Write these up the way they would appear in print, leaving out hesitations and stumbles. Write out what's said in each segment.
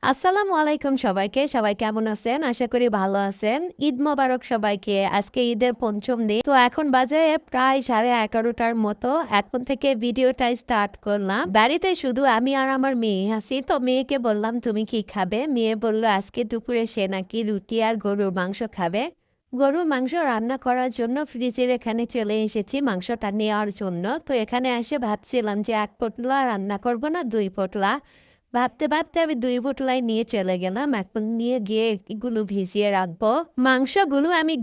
আসসালামু আলাইকুম সবাইকে। সবাই কেমন আছেন? আশা করি ভালো আছেন। ঈদ মোবারক সবাইকে। আজকে ঈদের ৫ম দিন। তো এখন বাজে প্রায় 11:30টার মতো। এখন থেকে ভিডিওটা স্টার্ট করলাম। বাড়িতে শুধু আমি আর আমার মেয়ে আছি। তো মেয়েকে বললাম, "তুমি কি খাবে?" মেয়ে বলল, "আজকে দুপুরে সে নাকি রুটি আর গরুর মাংস খাবে।" গরুর মাংস রান্না করার জন্য ফ্রিজের এখানে চলে এসেছি মাংসটা নেওয়ার জন্য। তো এখানে এসে ভাবছিলাম যে ১ পোটলা রান্না করব না ২ পোটলা। ভাবতে আমি ২ পোটলাই নিয়ে চলে গেলাম। এখন নিয়ে গিয়ে এগুলো ভিজিয়ে রাখবো। মাংসগুলো আমি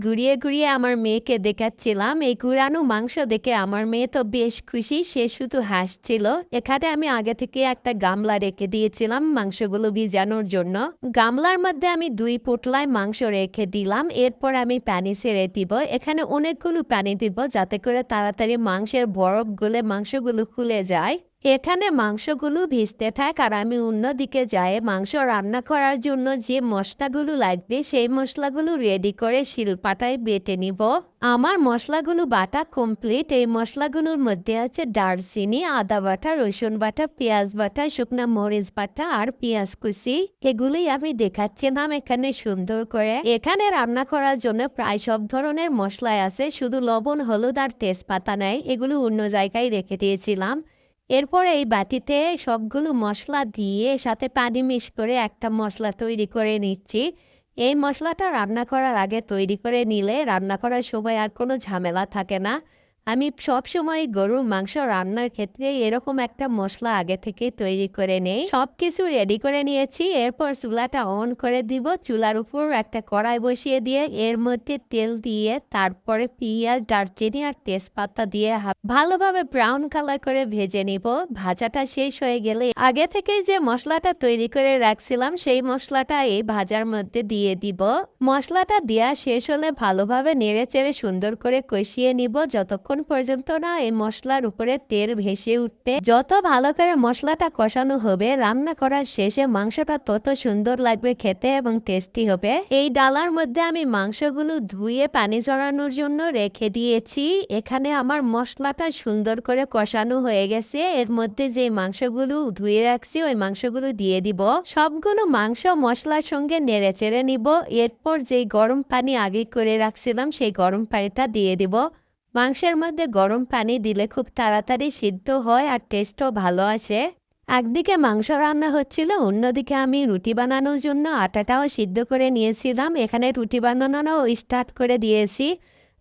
ঘুরিয়ে আমার মেয়েকে দেখাচ্ছিলাম। এই ঘুরানো মাংস দেখে আমার মেয়ে তো বেশ খুশি। সে শুধু হাসছিল। এখানে আমি আগে থেকে একটা গামলা রেখে দিয়েছিলাম মাংসগুলো ভিজানোর জন্য। গামলার মধ্যে আমি ২ পোটলায় মাংস রেখে দিলাম। এরপর আমি পানি ছেড়ে দিব। এখানে অনেকগুলো পানি দিব যাতে করে তাড়াতাড়ি মাংসের বরফ গলে মাংসগুলো খুলে যায়। এখানে মাংসগুলো ভিজতে থাক আর আমি অন্যদিকে যাই মাংস রান্না করার জন্য যে মশলাগুলো লাগবে সেই মশলাগুলো রেডি করে শিলপাটায় বেটে নিব। আমার মশলাগুলো বাটা কমপ্লিট। এই মশলাগুলোর মধ্যে আছে দারচিনি, আদা বাটা, রসুন বাটা, পেঁয়াজ বাটা, শুকনা মরিচ বাটা আর পেঁয়াজ কুচি। এগুলোই আমি দেখাচ্ছিলাম এখানে সুন্দর করে। এখানে রান্না করার জন্য প্রায় সব ধরনের মশলাই আছে, শুধু লবণ, হলুদ আর তেজপাতা নেই। এগুলো অন্য জায়গায় রেখে দিয়েছিলাম। এরপর এই বাটিতে সবগুলো মশলা দিয়ে সাথে পানি মিক্স করে একটা মশলা তৈরি করে নিচ্ছি। এই মশলাটা রান্না করার আগে তৈরি করে নিলে রান্না করার সময় আর কোনো ঝামেলা থাকে না। আমি সবসময় গরুর মাংস রান্নার ক্ষেত্রে এরকম একটা মশলা আগে থেকে তৈরি করে নেই। সবকিছু রেডি করে নিয়েছি। এরপর চুলাটা অন করে দিব। চুলার উপর একটা কড়াই বসিয়ে দিয়ে এর মধ্যে তেল দিয়ে তারপরে পেঁয়াজ, দারচিনি আর তেজপাতা দিয়ে ভালোভাবে ব্রাউন কালার করে ভেজে নিব। ভাজাটা শেষ হয়ে গেলে আগে থেকে যে মশলাটা তৈরি করে রাখছিলাম সেই মশলাটা এই ভাজার মধ্যে দিয়ে দিব। মশলাটা দেওয়া শেষ হলে ভালোভাবে নেড়ে চেড়ে সুন্দর করে কষিয়ে নিব যতক্ষণ পর্যন্ত না এই মশলার উপরে তেল ভেসে উঠবে। যত ভালো করে মশলাটা কষানো হবে রান্না করার শেষে মাংসটা তত সুন্দর লাগবে খেতে এবং টেস্টি হবে। এই ডালার মধ্যে আমি মাংসগুলো ধুয়ে পানি ঝরানোর জন্য রেখে দিয়েছি। এখানে আমার মশলাটা সুন্দর করে কষানো হয়ে গেছে। এর মধ্যে যে মাংসগুলো ধুয়ে রাখছি ওই মাংসগুলো দিয়ে দিব। সবগুলো মাংস মশলার সঙ্গে নেড়ে চেড়ে নিব। এরপর যেই গরম পানি আগে করে রাখছিলাম সেই গরম পানিটা দিয়ে দিব। মাংসের মধ্যে গরম পানি দিলে খুব তাড়াতাড়ি সিদ্ধ হয় আর টেস্টও ভালো আসে। একদিকে মাংস রান্না হচ্ছিল, অন্যদিকে আমি রুটি বানানোর জন্য আটাটাও সিদ্ধ করে নিয়েছিলাম। এখানে রুটি বানানো স্টার্ট করে দিয়েছি।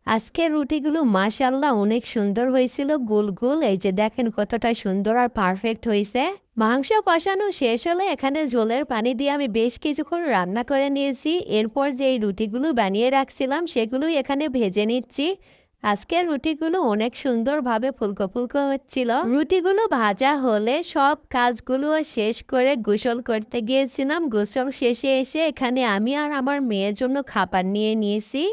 আজকের রুটিগুলো মাশাআল্লাহ অনেক সুন্দর হয়েছিল, গোল গোল। এই যে দেখেন কতটা সুন্দর আর পারফেক্ট হয়েছে। মাংস কষানো শেষ হলে এখানে ঝোলের পানি দিয়ে আমি বেশ কিছুক্ষণ রান্না করে নিয়েছি। এরপর যে রুটিগুলো বানিয়ে রাখছিলাম সেগুলোই এখানে ভেজে নিচ্ছি। আজকের রুটিগুলো অনেক সুন্দরভাবে ফুলকো ফুলকো হচ্ছিল। রুটিগুলো ভাজা হলে সব কাজগুলো শেষ করে গোসল করতে গিয়েছিলাম। গোসল শেষে এসে এখানে আমি আর আমার মেয়ের জন্য খাবার নিয়ে নিয়েছি।